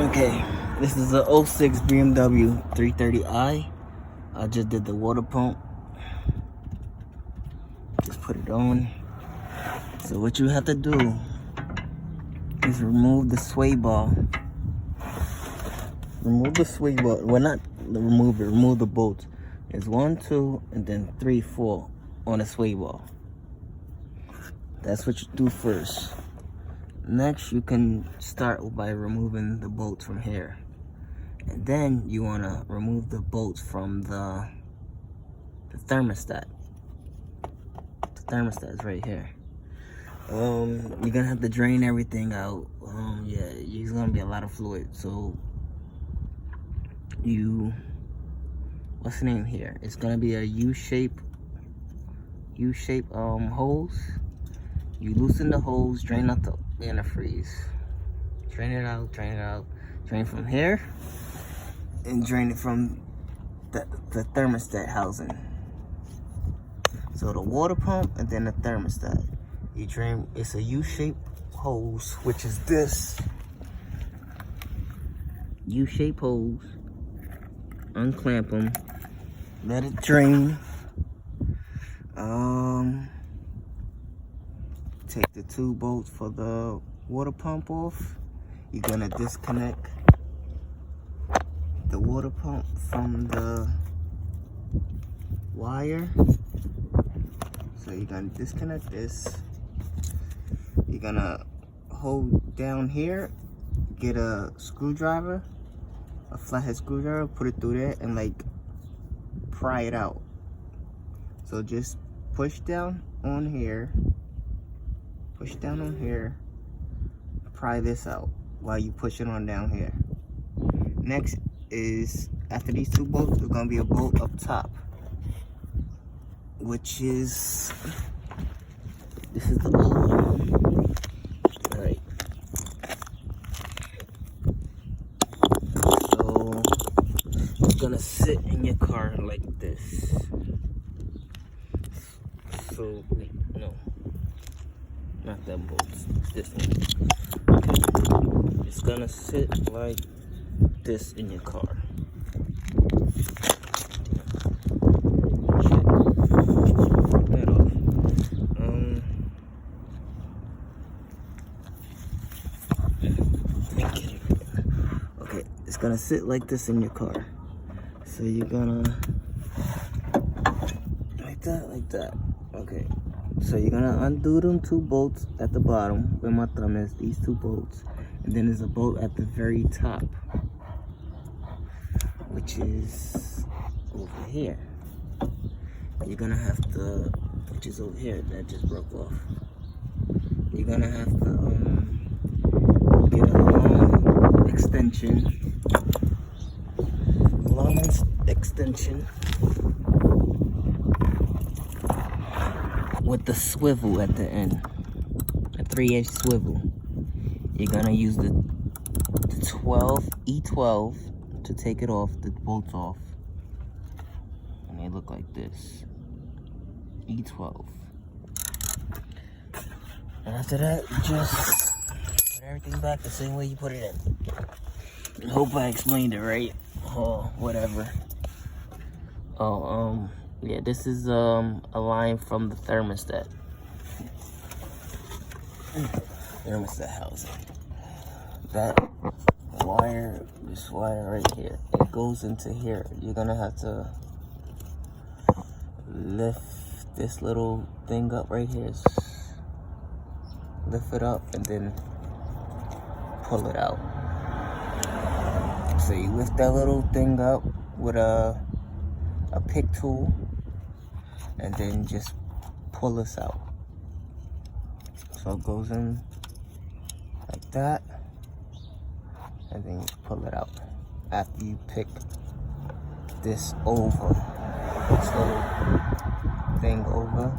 Okay, this is a '06 BMW 330i. I just did the water pump. Just put it on. So what you have to do is remove the sway bar. Remove the sway bar. Well, not remove it. Remove the bolts. It's 1, 2, and then 3, 4 on the sway bar. That's what you do first. Next, you can start by removing the bolts from here. And then you want to remove the bolts from the thermostat. The thermostat is right here. You're gonna have to drain everything out. Yeah, there's gonna be a lot of fluid. So what's the name here? It's gonna be a U-shape hose. You loosen the hose, drain out the antifreeze. Drain it out, drain from here, and drain it from the thermostat housing. So the water pump and then the thermostat. You drain, it's a U-shaped hose, which is this U-shaped hose. Unclamp them, let it drain. Take the 2 bolts for the water pump off. You're gonna disconnect the water pump from the wire. So you're gonna disconnect this. You're gonna hold down here, get a screwdriver, a flathead screwdriver, put it through there and like pry it out. So just push down on here, pry this out while you push it on down here. Next is, after these 2 bolts, there's gonna be a bolt up top, which is, this is the old one. All right. So it's gonna sit in your car like this. So wait, no, not that bolt. It's this one. Okay. It's gonna sit like this in your car. That off. Okay, it's gonna sit like this in your car. So you're gonna like that. Okay, so you're gonna undo them 2 bolts at the bottom where my thumb is, these 2 bolts, and then there's a bolt at the very top, which is over here. You're gonna have to, which is over here, that just broke off. You're gonna have to get a long extension with the swivel at the end, a 3-inch swivel. You're gonna use the 12 E12 to take it off, the bolts off, and they look like this. E12. And after that, you just put everything back the same way you put it in. I hope I explained it right. Oh, whatever. Oh, yeah, this is a line from the thermostat. Thermostat housing. That wire, this wire right here, it goes into here. You're gonna have to lift this little thing up right here. Lift it up and then pull it out. So you lift that little thing up with a pick tool and then just pull this out. So it goes in like that, and then you pull it out after you pick this over, this little thing over,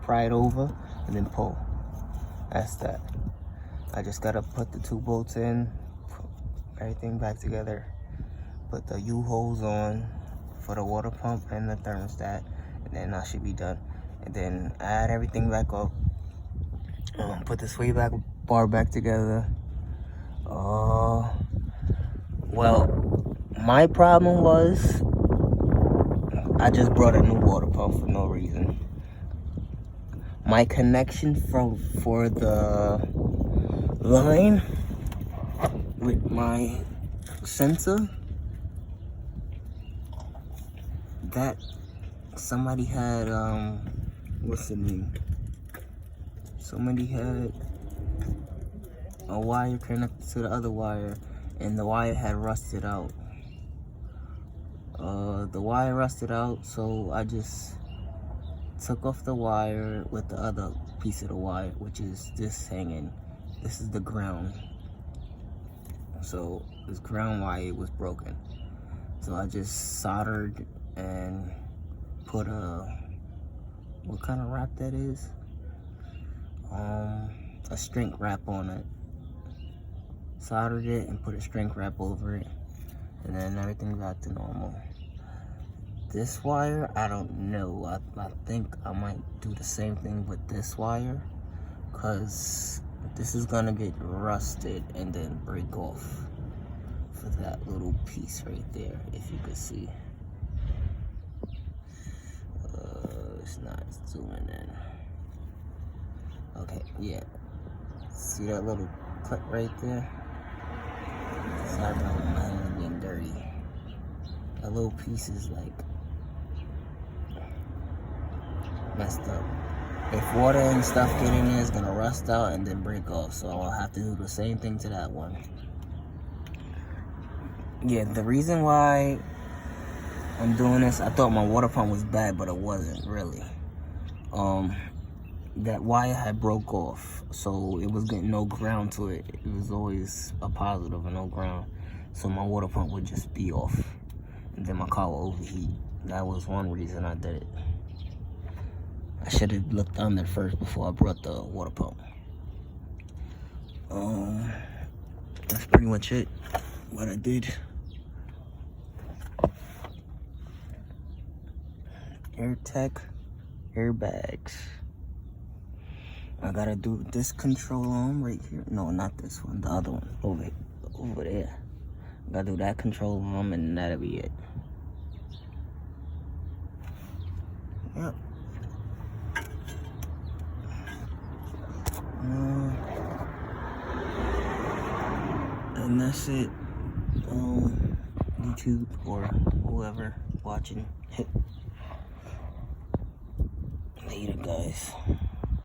pry it over, and then pull. That's that. I just gotta put the 2 bolts in, put everything back together, put the U-hose on for the water pump and the thermostat, and then I should be done. And then add everything back up, put the sway back bar back together, Well, my problem was I just brought a new water pump for no reason. My connection for the line with my sensor, that somebody had what's the name? Somebody had a wire connected to the other wire, and the wire had rusted out. The wire rusted out, so I just took off the wire with the other piece of the wire, which is this hanging. This is the ground. So this ground wire was broken. So I just soldered and put what kind of wrap that is? A shrink wrap on it. Soldered it and put a shrink wrap over it, and then everything got to normal. This wire, I don't know. I think I might do the same thing with this wire, because this is gonna get rusted and then break off for that little piece right there, if you could see. It's not zooming in. Okay, yeah. See that little clip right there? Sorry about my hand being dirty. That little piece is like messed up. If water and stuff get in there, it's gonna rust out and then break off. So I'll have to do the same thing to that one. Yeah, the reason why I'm doing this, I thought my water pump was bad, but it wasn't really. That wire had broke off, so it was getting no ground to it. It was always a positive and no ground, so my water pump would just be off, and then my car would overheat. That was one reason I did it. I should have looked under first before I brought the water pump. That's pretty much it, what I did. AirTech airbags. I gotta do this control arm right here. No, not this one, the other one over there. I gotta do that control arm, and that'll be it. Yep. And that's it. YouTube or whoever watching. Later, guys.